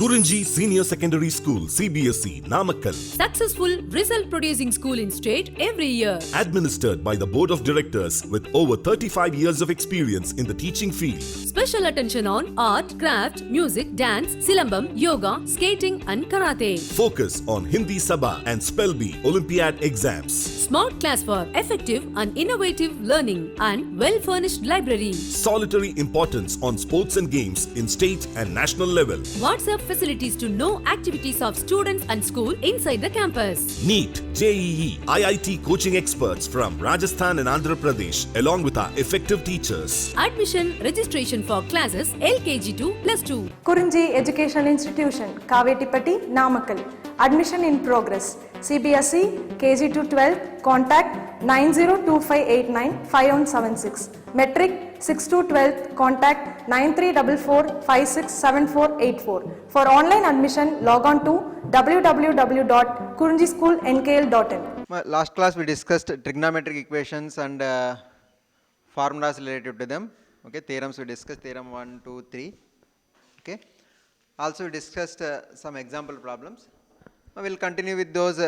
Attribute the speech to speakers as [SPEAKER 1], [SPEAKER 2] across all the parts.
[SPEAKER 1] Kurinji Senior Secondary School, CBSE, Namakkal.
[SPEAKER 2] Successful result producing school in state every year.
[SPEAKER 1] Administered by the Board of Directors with over 35 years of experience in the teaching field.
[SPEAKER 2] Special attention on art, craft, music, dance, silambam, yoga, skating and karate.
[SPEAKER 1] Focus on Hindi Sabha and Spell Bee Olympiad exams.
[SPEAKER 2] Smart class for effective and innovative learning and well-furnished library.
[SPEAKER 1] Solitary importance on sports and games in state and national level.
[SPEAKER 2] WhatsApp facilities to know activities of students and school inside the campus.
[SPEAKER 1] NEET, JEE, IIT coaching experts from Rajasthan and Andhra Pradesh along with our effective teachers.
[SPEAKER 2] Admission registration for classes LKG to +2.
[SPEAKER 3] Kurinji Educational Institution, Kavetipatti, Namakkal. Admission in progress. CBSE, KG to 12, contact 9025895176. Metric 6 to 12, contact 9344567484. For online admission, log on to www.kurinjischoolnkl.in.
[SPEAKER 4] Last class we discussed trigonometric equations and formulas related to them. Okay, theorems we discussed, theorem 1, 2, 3. Okay, also we discussed some example problems. We will continue with those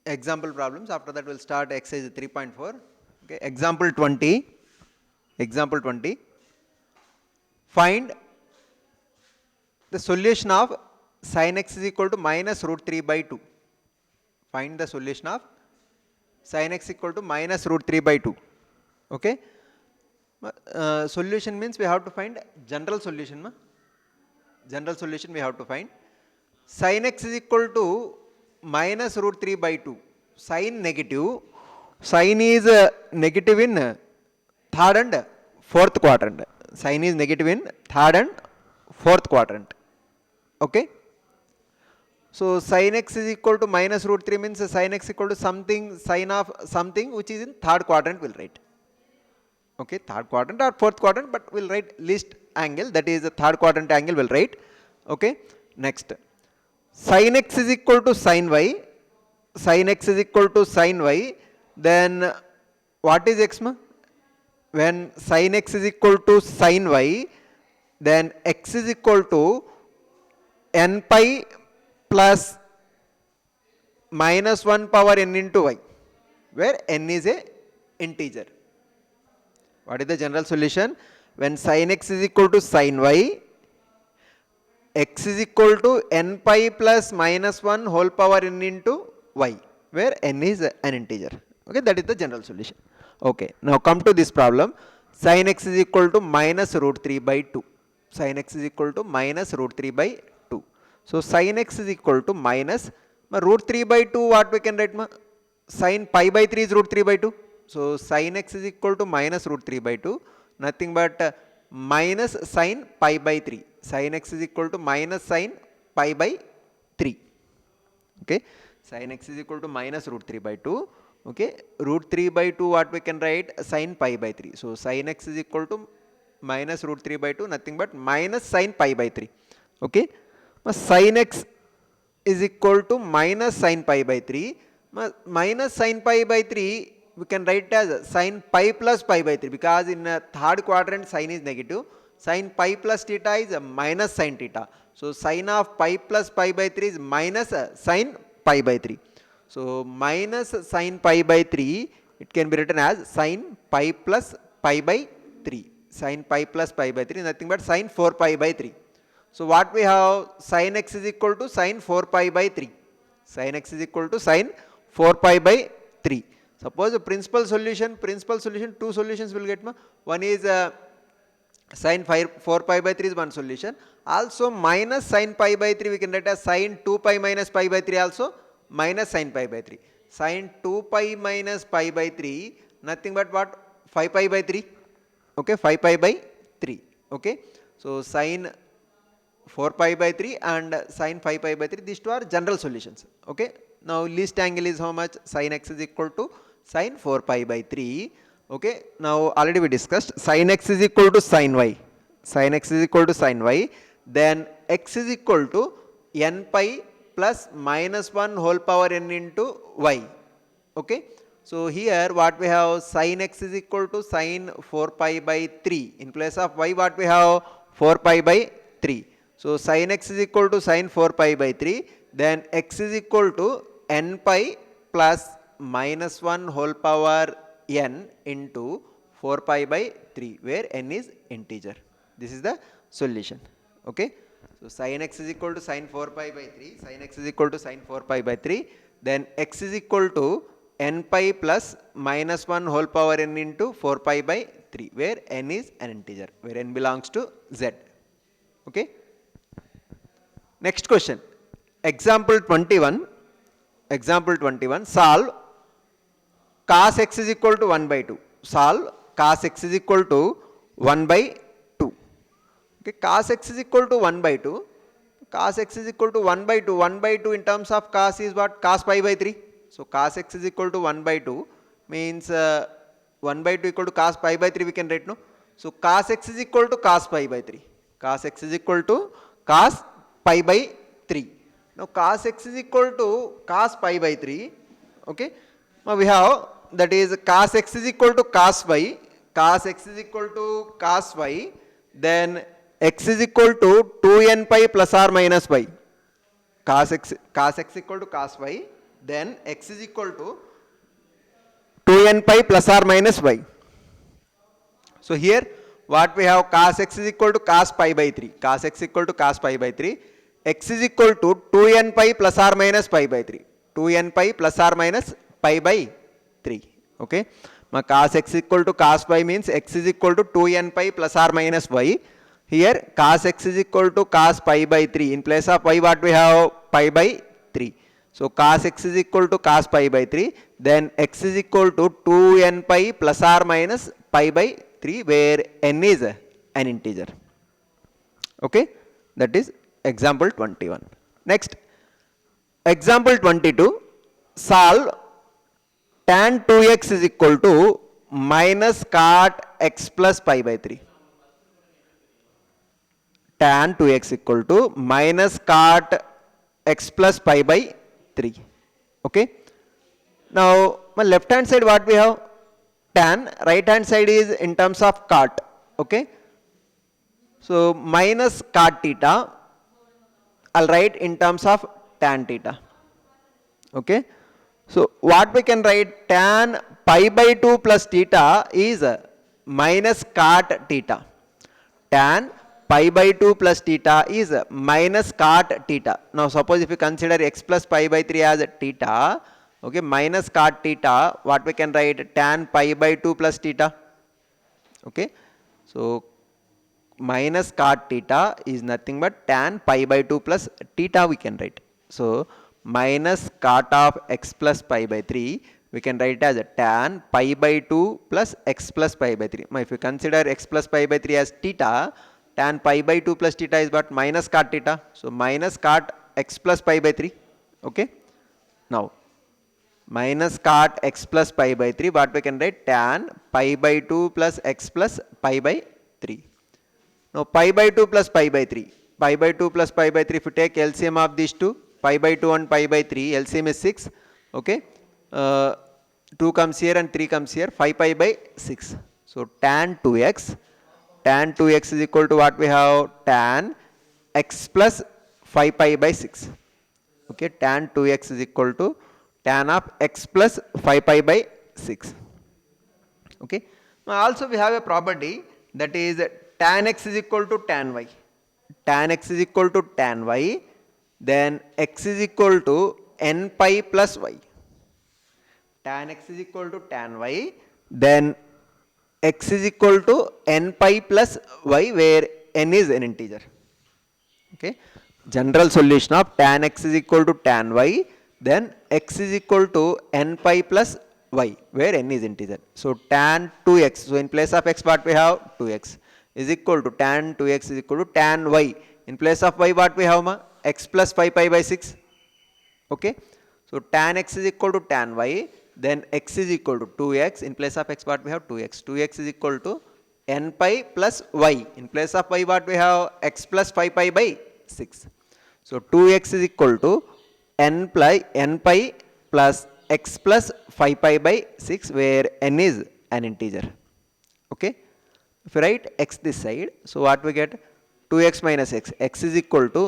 [SPEAKER 4] example problems. After that we will start exercise 3.4. Okay, example 20. Example 20. Find the solution of sin x is equal to minus root 3 by 2. Find the solution of sin x equal to minus root 3 by 2. Okay. Solution means we have to find general solution. General solution we have to find. Sin x is equal to minus root 3 by 2. Sin negative. Sin is negative in third and fourth quadrant. Sin is negative in third and fourth quadrant. Okay. So sin x is equal to minus root 3 means sin x equal to something, sin of something which is in third quadrant we'll write. Okay, third quadrant or fourth quadrant, but we'll write least angle, that is the third quadrant angle we'll write. Okay. Next, sin x is equal to sin y. Sin x is equal to sin y. Then what is x? When sin x is equal to sin y, then x is equal to n pi plus minus 1 power n into y, where n is a integer. What is the general solution? When sin x is equal to sin y, x is equal to n pi plus minus 1 whole power n into y, where n is an integer. Okay, that is the general solution. Okay, now come to this problem. Sin x is equal to minus root 3 by 2. Sin x is equal to minus root 3 by 2. So sin x is equal to minus root 3 by 2. What we can write? Sin pi by 3 is root 3 by 2. So sin x is equal to minus root 3 by 2. Nothing but minus sin pi by 3. Sin x is equal to minus sin pi by 3. Okay, sin x is equal to minus root 3 by 2. Okay, root 3 by 2 what we can write? Sin pi by 3. So sin x is equal to minus root 3 by 2, nothing but minus sin pi by 3. Okay, sin x is equal to minus sin pi by 3. Minus sin pi by 3 we can write as sin pi plus pi by 3, because in third quadrant sin is negative. Sin pi plus theta is minus sin theta. So sin of pi plus pi by 3 is minus sin pi by 3. So minus sin pi by 3, it can be written as sin pi plus pi by 3. Sin pi plus pi by 3 nothing but sin 4 pi by 3. So what we have? Sin x is equal to sin 4 pi by 3. Sin x is equal to sin 4 pi by 3. Suppose the principal solution, two solutions will get. One is sin 4 pi by 3 is one solution. Also minus sin pi by 3 we can write as sin 2 pi minus pi by 3 also minus sin pi by 3. Sin 2 pi minus pi by 3 nothing but what? 5 pi by 3. Okay, 5 pi by 3. Okay, so sin 4 pi by 3 and sin 5 pi by 3, these two are general solutions. Okay, now least angle is how much? Sin x is equal to sin 4 pi by 3. Okay, now already we discussed sin x is equal to sin y. Sin x is equal to sin y. Then x is equal to n pi plus minus 1 whole power n into y. Okay, so here what we have? Sin x is equal to sin 4 pi by 3. In place of y what we have? 4 pi by 3. So sin x is equal to sin 4 pi by 3, then x is equal to n pi plus minus 1 whole power n into 4 pi by 3, where n is integer. This is the solution. Okay. So sin x is equal to sin 4 pi by 3, sin x is equal to sin 4 pi by 3, then x is equal to n pi plus minus 1 whole power n into 4 pi by 3, where n is an integer, where n belongs to z. Okay. Next question. Example 21. Example 21. Solve cos x is equal to 1 by 2. Solve cos x is equal to 1 by 2. Okay. Cos x is equal to 1 by 2. Cos x is equal to 1 by 2. 1 by 2 in terms of cos is what? Cos pi by 3. So cos x is equal to 1 by 2 means 1 by 2 equal to cos pi by 3 we can write, no? So cos x is equal to cos pi by 3. Cos x is equal to cos pi by 3. Now cos x is equal to cos pi by 3. Okay. Now we have that is cos x is equal to cos y. Cos x is equal to cos y. Then x is equal to 2n pi plus or minus y. Cos x equal to cos y. Then x is equal to 2n pi plus or minus y. So here what we have, cos x is equal to cos pi by 3. Cos x equal to cos pi by 3. X is equal to 2n pi plus or minus pi by 3. 2n pi plus or minus pi by 3. Okay. Now cos x equal to cos pi means x is equal to 2n pi plus or minus y. Here cos x is equal to cos pi by 3. In place of y what we have? Pi by 3. So cos x is equal to cos pi by 3. Then x is equal to 2n pi plus or minus pi by 3, where n is an integer. Okay. That is example 21. Next, example 22. Solve tan 2x is equal to minus cot x plus pi by 3. Tan 2x equal to minus cot x plus pi by 3. Okay. Now my left hand side what we have? Tan. Right hand side is in terms of cot. Okay. So minus cot theta, I'll write in terms of tan theta. Okay. So what we can write? Tan pi by 2 plus theta is minus cot theta. Tan pi by 2 plus theta is minus cot theta. Now suppose if you consider x plus pi by 3 as theta, okay, minus cot theta, what we can write? Tan pi by 2 plus theta. Okay. So minus cot theta is nothing but tan pi by 2 plus theta we can write. So minus cot of x plus pi by 3 we can write as a tan pi by 2 plus x plus pi by 3. Now if you consider x plus pi by 3 as theta, tan pi by 2 plus theta is what? Minus cot theta. So minus cot x plus pi by 3. Okay. Now minus cot x plus pi by 3, what we can write? Tan pi by 2 plus x plus pi by 3. Now pi by 2 plus pi by 3. Pi by 2 plus pi by 3, if you take LCM of these two, pi by 2 and pi by 3, LCM is 6. Okay. 2 comes here and 3 comes here, 5 pi by 6. So tan 2x, tan 2x is equal to what we have? Tan x plus 5 pi by 6. Okay. Tan 2x is equal to tan of x plus 5 pi by 6. Okay. Now also we have a property, that is tan x is equal to tan y. Tan x is equal to tan y, then x is equal to n pi plus y. Tan x is equal to tan y, then x is equal to n pi plus y, where n is an integer. Okay. General solution of tan x is equal to tan y, then x is equal to n pi plus y, where n is integer. So tan 2x, so in place of x what we have? 2x is equal to tan 2x is equal to tan y. In place of y what we have? X plus 5 pi by 6. Okay. So tan x is equal to tan y, then x is equal to 2x. In place of x what we have? 2x. 2x is equal to n pi plus y. In place of y what we have? X plus 5 pi by 6. So 2x is equal to n pi plus x plus 5 pi by 6, where n is an integer. Okay. If you write x this side, so what we get? 2x minus x is equal to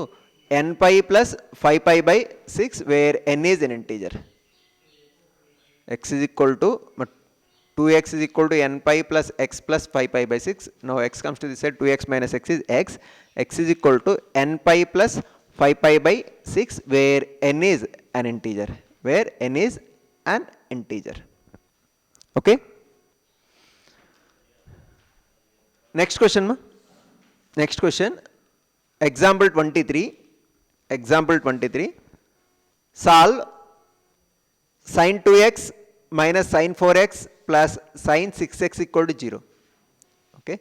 [SPEAKER 4] n pi plus 5 pi by 6 where n is an integer. X is equal to 2x is equal to n pi plus x plus 5 pi by 6. Now x comes to this side, 2x minus x is x. X is equal to n pi plus 5 pi by 6 where n is an integer. Where n is an integer. Okay. Next question ma. Next question. Example 23. Example 23. Solve sin 2x minus sin 4x plus sin 6x equal to 0. Okay.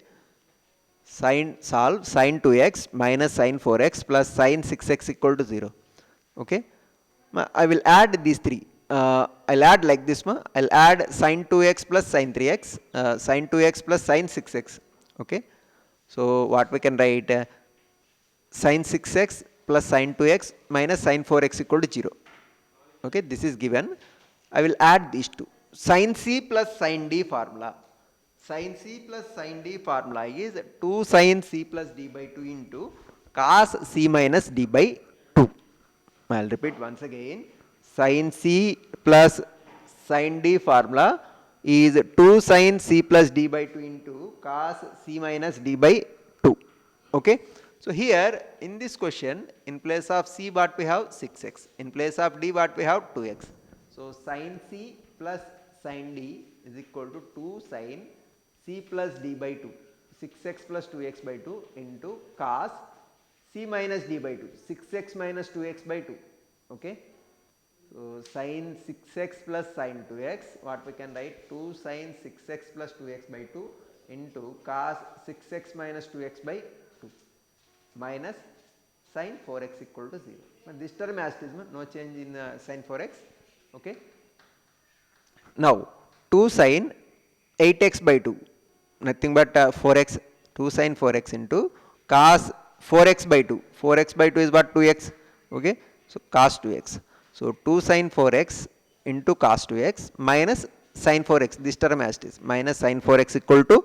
[SPEAKER 4] Solve sin 2x minus sin 4x plus sin 6x equal to 0. Okay. I will add these three. I'll add like this. I'll add sin 2x plus sin 3x, sin 2x plus sin 6x. Okay. So what we can write, sin 6x plus sin 2x minus sin 4x equal to 0. Okay, this is given. I will add these two. Sin c plus sin d formula. Sin c plus sin d formula is 2 sin c plus d by 2 into cos c minus d by 2. I'll repeat once again. Sin c plus sin d formula is 2 sin c plus d by 2 into cos c minus d by 2. Okay. So here in this question, in place of c what we have 6x, in place of d what we have 2x. So sin c plus sin d is equal to 2 sin c plus d by 2, 6x plus 2x by 2 into cos c minus d by 2, 6x minus 2x by 2. Okay. So sin 6x plus sin 2x, what we can write, 2 sin 6x plus 2x by 2 into cos 6x minus 2x by 2 minus sin 4x equal to 0. But this term as it is, no change in sin 4x. Okay. Now 2 sin 8x by 2, nothing but 4x, 2 sin 4x into cos 4x by 2. 4x by 2 is what, 2x. Okay. So cos 2x. So 2 sin 4x into cos 2x minus sin 4x, this term as it is, minus sin 4x equal to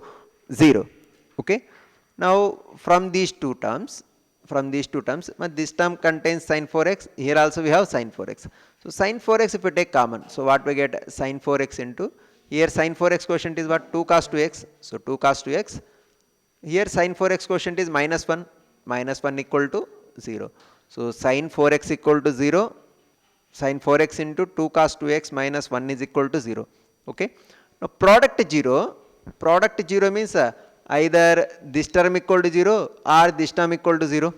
[SPEAKER 4] 0. Okay. Now from these two terms, this term contains sin 4x, here also we have sin 4x. So sin 4x if we take common, so what we get, sin 4x into, here sin 4x quotient is what, 2 cos 2x, so 2 cos 2x. Here sin 4x quotient is minus 1 equal to 0. So sin 4x equal to 0, sin 4x into 2 cos 2x minus 1 is equal to 0. Okay. Now product 0 means either this term equal to 0 or this term equal to 0.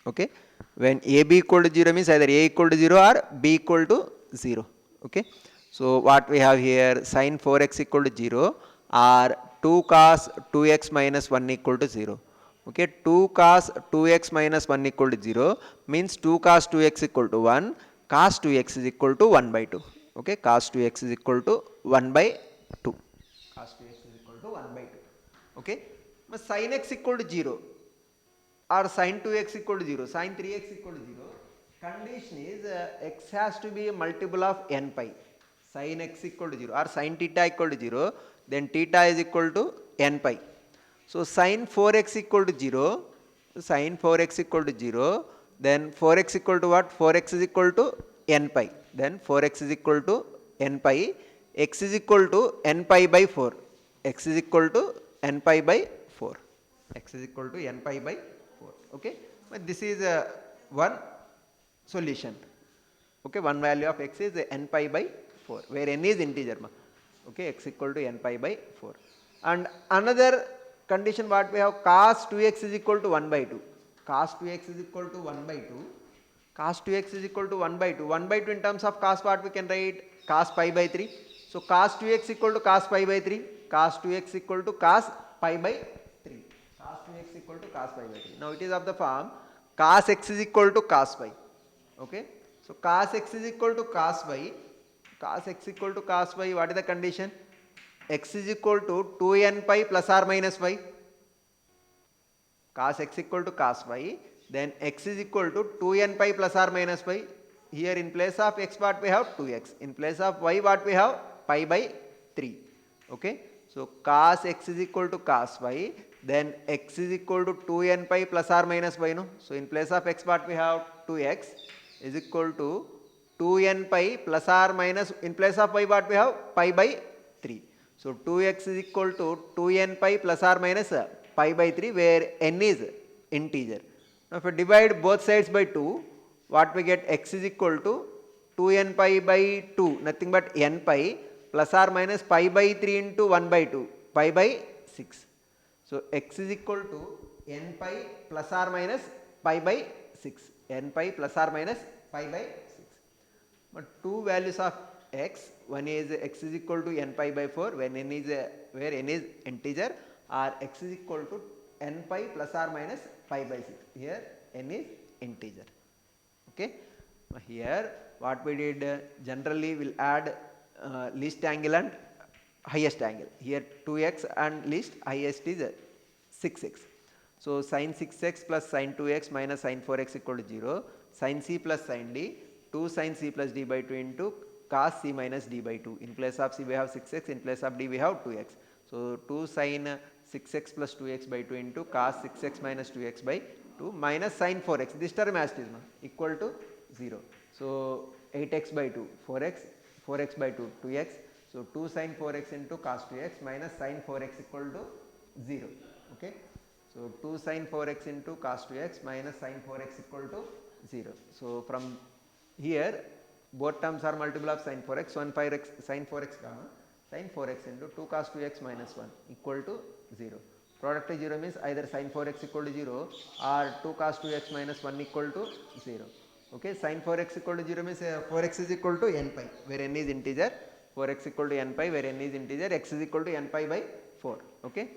[SPEAKER 4] Okay. When AB equal to 0 means either A equal to 0 or B equal to 0. Okay. So what we have here, sin 4x equal to 0 or 2 cos 2x minus 1 equal to 0. Okay, 2 cos 2x minus 1 equal to 0 means 2 cos 2x equal to 1, cos 2x is equal to 1 by 2. Okay, cos 2x is equal to 1 by 2. Cos 2x is equal to 1 by 2. Okay, but sin x equal to 0 or sin 2x equal to 0, sin 3x equal to 0, condition is x has to be a multiple of n pi. Sin x equal to 0 or sin theta equal to 0, then theta is equal to n pi. So sin 4x equal to 0, sin 4x equal to 0, then 4x equal to what? 4x is equal to n pi. Then 4x is equal to n pi, x is equal to n pi by 4. X is equal to n pi by 4. X is equal to n pi by 4. Okay. But this is one solution. Okay. One value of x is n pi by 4, where n is integer. Okay. X equal to n pi by 4. And another condition what we have, cos 2x is equal to 1 by 2. Cos 2x is equal to 1 by 2. Cos 2x is equal to 1 by 2. 1 by 2 in terms of cos what we can write? Cos pi by 3. So cos 2x equal to cos pi by 3. Cos 2x equal to cos pi by 3. Cos 2x equal to cos pi by 3. Now it is of the form cos x is equal to cos pi. Okay. So cos x is equal to cos pi. Cos x equal to cos pi. What is the condition? X is equal to 2n pi plus or minus pi. Cos x equal to cos pi, then x is equal to 2n pi plus or minus pi. Here in place of x what we have 2x, in place of y what we have pi by 3. Okay. So cos x is equal to cos pi, then x is equal to 2n pi plus or minus y, no? So in place of x what we have 2x is equal to 2n pi plus or minus, in place of y what we have pi by 3. So 2x is equal to 2n pi plus or minus pi by 3 where n is integer. Now if we divide both sides by 2, what we get, x is equal to 2n pi by 2, nothing but n pi plus or minus pi by 3 into 1 by 2, pi by 6. So x is equal to n pi plus or minus pi by 6, n pi plus or minus pi by 6. But two values of x, one is x is equal to n pi by 4 when n is where n is integer, or x is equal to n pi plus or minus pi by 6, here n is integer. Okay. Here what we did, generally will add least angle and highest angle. Here 2x and least, highest is 6x. So sin 6x plus sin 2x minus sin 4x equal to 0, sin c plus sin d, 2 sin c plus d by 2 into cos c minus d by 2. In place of c we have 6x, in place of d we have 2x. So 2 sin 6x plus 2x by 2 into cos 6x minus 2x by 2 minus sin 4x, this term as it is equal to 0. So 8x by 2, 4x by 2, 2x. So 2 sin 4x into cos 2x minus sin 4x equal to 0. Okay. So 2 sin 4x into cos 2x minus sin 4x equal to 0. So from here both terms are multiple of sin 4x, 1 5x sin 4x comma sin 4x into 2 cos 2x minus 1 equal to 0. Product is 0 means either sin 4x equal to 0 or 2 cos 2x minus 1 equal to 0. Okay, sin 4x equal to 0 means 4x is equal to n pi where n is integer, 4x equal to n pi where n is integer, x is equal to n pi by 4. Okay.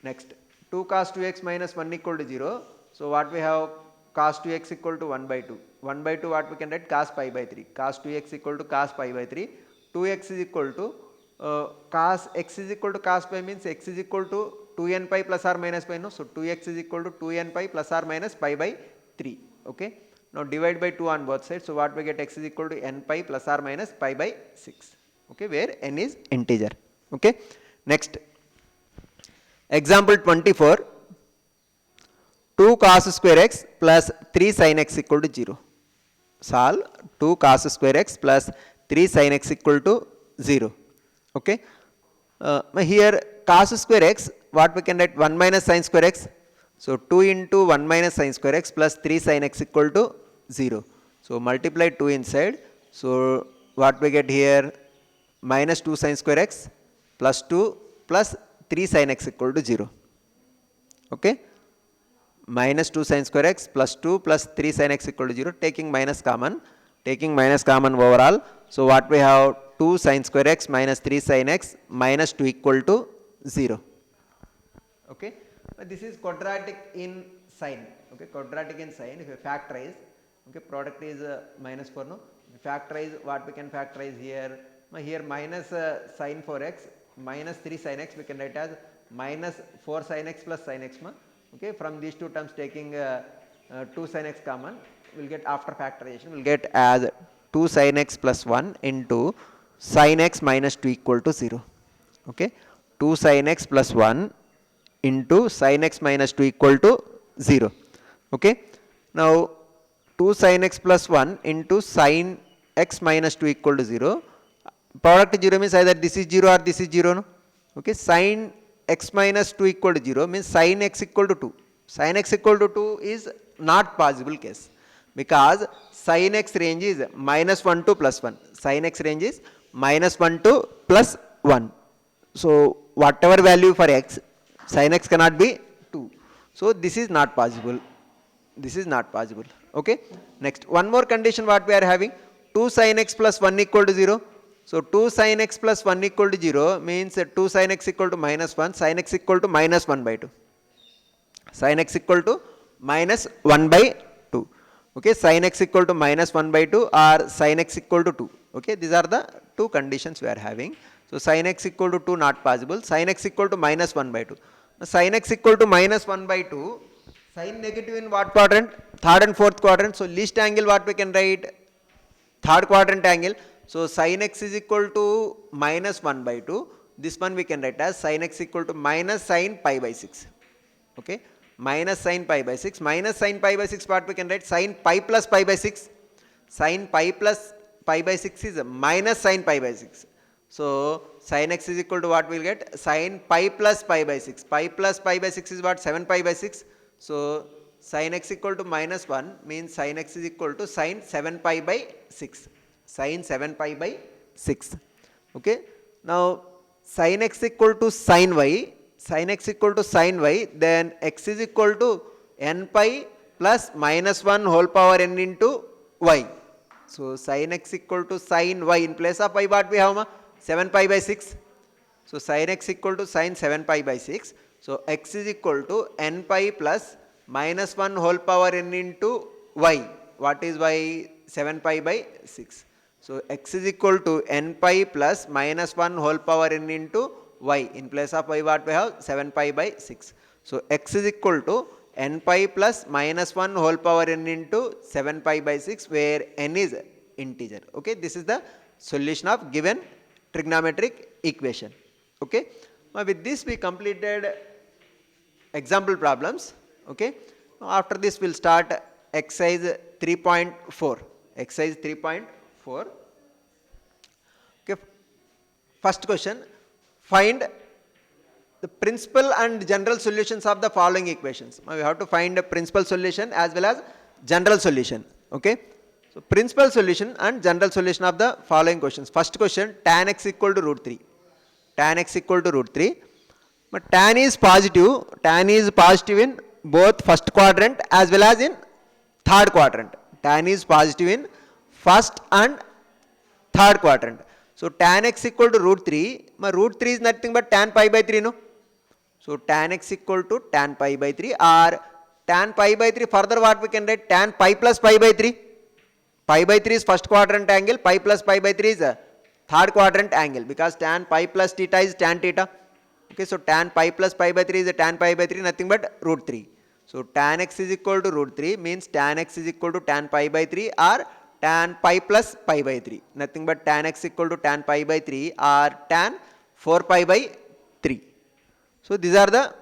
[SPEAKER 4] Next 2 cos 2x minus 1 equal to 0. So what we have, cos 2x equal to 1 by 2. 1 by 2 what we can write, cos pi by 3. Cos 2x equal to cos pi by 3. 2x is equal to cos x is equal to cos pi means x is equal to 2n pi plus or minus pi, no? So 2x is equal to 2n pi plus or minus pi by 3. Okay. Now divide by 2 on both sides. So what we get, x is equal to n pi plus or minus pi by 6. Okay, where n is integer. Okay. Next example 24. 2 cos square x plus 3 sin x equal to 0. Solve 2 cos square x plus 3 sin x equal to 0. Okay. Here cos square x, what we can write, 1 minus sin square x. So 2 into 1 minus sin square x plus 3 sin x equal to 0. So multiply 2 inside. So what we get here, minus 2 sin square x plus 2 plus 3 sin x equal to 0. Okay. Minus 2 sin square x plus 2 plus 3 sin x equal to 0, taking minus common overall. So what we have, 2 sin square x minus 3 sin x minus 2 equal to 0. Okay. This is quadratic in sign. Okay, quadratic in sign. If you factorize, okay, product is minus 4, no? If you factorize, what we can factorize here? Here minus sin 4x minus 3 sin x we can write as minus 4 sin x plus sin x. Okay, from these two terms taking 2 sin x common, we will get after factorization, we will get as 2 sin x plus 1 into sin x minus 2 equal to 0. Okay, 2 sin x plus 1 into sin x minus 2 equal to 0. Okay. Now 2 sin x plus 1 into sin x minus 2 equal to 0. Product 0 means either this is 0 or this is 0. No? Okay. Sin x minus 2 equal to 0 means sin x equal to 2. Sin x equal to 2 is not possible case because sin x range is minus 1 to plus 1. Sin x range is minus 1 to plus 1. So whatever value for x, sin x cannot be 2. So this is not possible. This is not possible. Okay. Next, one more condition what we are having, 2 sin x plus 1 equal to 0. So 2 sin x plus 1 equal to 0 means 2 sin x equal to minus 1, sin x equal to minus 1 by 2. Sin x equal to minus 1 by 2. Okay, sin x equal to minus 1 by 2 or sin x equal to 2. Okay, these are the two conditions we are having. So sin x equal to 2 not possible, sin x equal to minus 1 by 2. Now, sin x equal to minus 1 by 2, sin negative in what quadrant? Third and fourth quadrant. So least angle what we can write? Third quadrant angle. So sin x is equal to minus 1 by 2. This one we can write as sin x equal to minus sin pi by 6. Okay, minus sin pi by 6. Minus sin pi by 6 part we can write sin pi plus pi by 6. Sin pi plus pi by 6 is minus sin pi by 6. So sin x is equal to what we'll get? Sin pi plus pi by 6. Pi plus pi by 6 is what? 7 pi by 6. So sin x equal to minus 1 means sin x is equal to sin 7 pi by 6. Sin 7 pi by 6. Okay. Now sin x equal to sin y. Sin x equal to sin y, then x is equal to n pi plus minus 1 whole power n into y. So sin x equal to sin y, in place of y what we have? 7 pi by 6. So sin x equal to sin 7 pi by 6. So x is equal to n pi plus minus 1 whole power n into y. What is y? 7 pi by 6. So x is equal to n pi plus minus 1 whole power n into y. In place of y what we have? 7 pi by 6. So x is equal to n pi plus minus 1 whole power n into 7 pi by 6, where n is integer. Okay, this is the solution of given trigonometric equation. Okay, now with this we completed example problems. Okay, now after this we'll start exercise 3.4. Exercise 3.4. Okay, first question, find the principal and general solutions of the following equations. Now we have to find a principal solution as well as general solution. Okay, so principal solution and general solution of the following questions. First question, tan x equal to root 3. Tan x equal to root 3. But tan is positive. Tan is positive in both first quadrant as well as in third quadrant. Tan is positive in first and third quadrant. So tan x equal to root 3. My root 3 is nothing but tan pi by 3, no? So tan x equal to tan pi by 3, or tan pi by 3, further what we can write? Tan pi plus pi by 3. Pi by 3 is first quadrant angle, pi plus pi by 3 is a third quadrant angle, because tan pi plus theta is tan theta. Okay, so tan pi plus pi by 3 is a tan pi by 3, nothing but root 3. So tan x is equal to root 3 means tan x is equal to tan pi by 3 or tan pi plus pi by 3, nothing but tan x equal to tan pi by 3 or tan 4 pi by 3. So these are the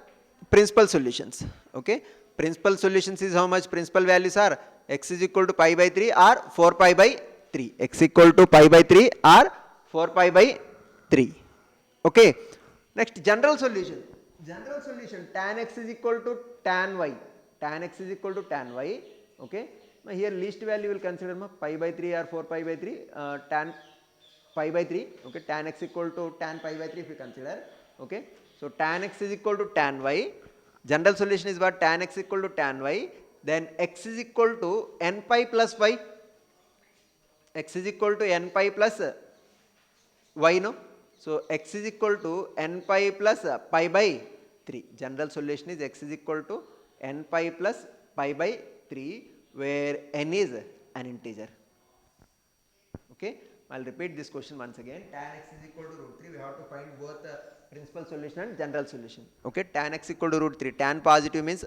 [SPEAKER 4] principal solutions. Okay, principal solutions is how much? Principal values are x is equal to pi by 3 or 4 pi by 3. X equal to pi by 3 or 4 pi by 3. Okay, next general solution. General solution, tan x is equal to tan y. Tan x is equal to tan y. Okay, now here least value will consider pi by 3 or 4 pi by 3, tan pi by 3. Okay, tan x equal to tan pi by 3 if you consider. Okay, so tan x is equal to tan y. General solution is what? Tan x equal to tan y. Then x is equal to n pi plus y. X is equal to n pi plus y, no? So x is equal to n pi plus pi by 3. General solution is x is equal to n pi plus pi by 3, where n is an integer. Okay, I'll repeat this question once again. Tan x is equal to root 3. We have to find both principal solution and general solution. Okay, tan x equal to root 3. Tan positive means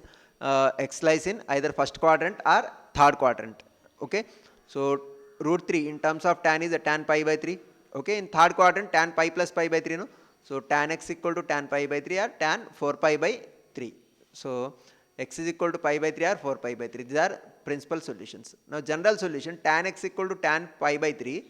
[SPEAKER 4] x lies in either first quadrant or third quadrant. Okay, so root 3 in terms of tan is a tan pi by 3. Okay, in third quadrant tan pi plus pi by 3, no? So tan x equal to tan pi by 3 or tan 4 pi by 3. So x is equal to pi by 3 or 4 pi by 3. These are principal solutions. Now general solution, tan x equal to tan pi by 3,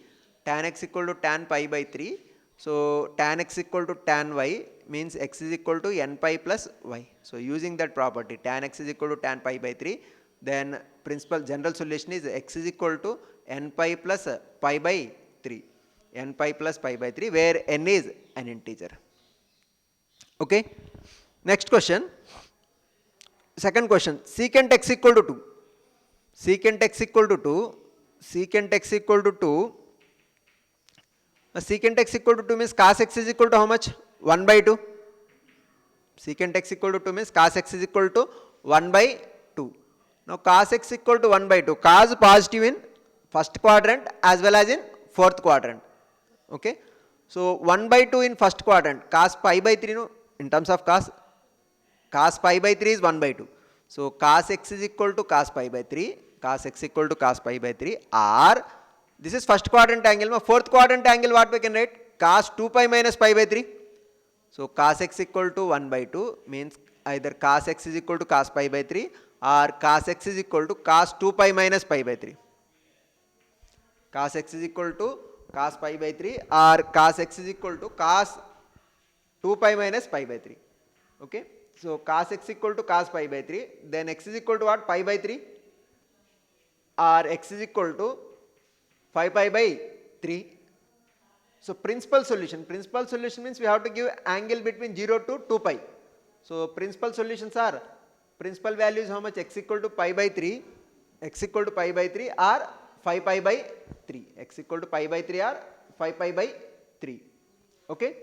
[SPEAKER 4] tan x equal to tan pi by 3. So tan x equal to tan y means x is equal to n pi plus y. So using that property, tan x is equal to tan pi by 3, then principal general solution is x is equal to n pi plus pi by 3. N pi plus pi by 3, where n is an integer. Okay, next question. Second question, secant x equal to 2. Secant x equal to 2. Secant x equal to 2. Secant x equal to 2 means cos x is equal to how much? 1 by 2. Secant x equal to 2 means cos x is equal to 1 by 2. Now cos x equal to 1 by 2. Cos positive in first quadrant as well as in fourth quadrant. Okay, so 1 by 2 in first quadrant, cos pi by 3, no? In terms of cos pi by 3 is 1 by 2. So cos x is equal to cos pi by 3, cos x equal to cos pi by 3, or this is first quadrant angle. Fourth quadrant angle what we can write? Cos 2 pi minus pi by 3. So cos x equal to 1 by 2 means either cos x is equal to cos pi by 3 or cos x is equal to cos 2 pi minus pi by 3. Cos x is equal to cos pi by 3 or cos x is equal to cos 2 pi minus pi by 3. Okay. So cos x equal to cos pi by 3, then x is equal to what? Pi by 3 or x is equal to 5 pi by 3. So principal solution means we have to give angle between 0 to 2 pi. So principal solutions are, principal value is how much? X equal to pi by 3, x equal to pi by 3 or 5 pi by 3, x equal to pi by 3 or 5 pi by 3. Okay.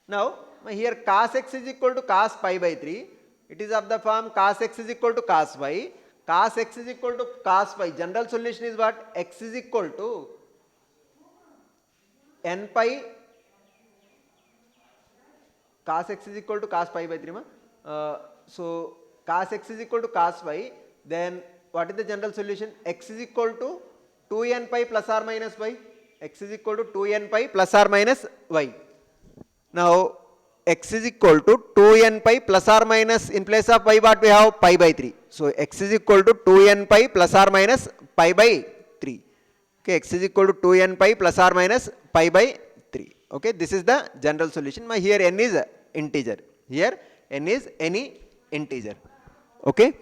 [SPEAKER 4] Now here cos x is equal to cos pi by 3, it is of the form cos x is equal to cos y, cos x is equal to cos y. General solution is what? X is equal to n pi, cos x is equal to cos pi by 3 so cos x is equal to cos y, then what is the general solution? X is equal to 2n pi plus or minus y, x is equal to 2n pi plus or minus y. Now x is equal to 2n pi plus or minus, in place of y what we have? Pi by 3. So x is equal to 2n pi plus or minus pi by 3. Okay, x is equal to 2n pi plus or minus pi by 3. Okay, this is the general solution. Here n is integer. Here n is any integer. Okay.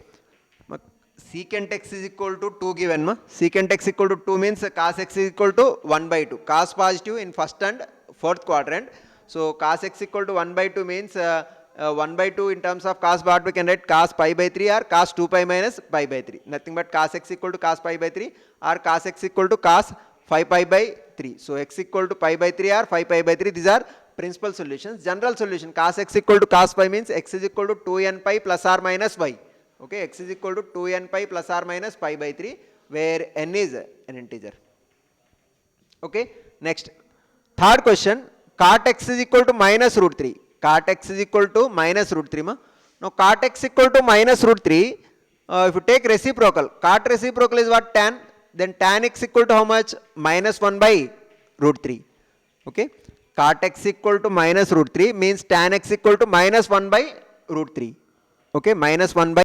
[SPEAKER 4] Secant x is equal to 2 given. Secant x equal to 2 means cos x is equal to 1 by 2. Cos positive in first and fourth quadrant. So cos x equal to 1 by 2 means 1 by 2 in terms of cos what we can write? Cos pi by 3 or cos 2 pi minus pi by 3. Nothing but cos x equal to cos pi by 3 or cos x equal to cos 5 pi by 3. So x equal to pi by 3 or 5 pi by 3. These are principal solutions. General solution, cos x equal to cos pi means x is equal to 2n pi plus or minus y. Okay, x is equal to 2n pi plus or minus pi by 3 where n is an integer. Okay, next third question, cot x is equal to minus root 3. Cot x is equal to minus root 3. Now cot x equal to minus root 3, if you take reciprocal, cot reciprocal is what? Tan. Then tan x equal to how much? Minus 1 by root 3. Okay, cot x equal to minus root 3 means tan x equal to minus 1 by root 3. Okay, minus 1 by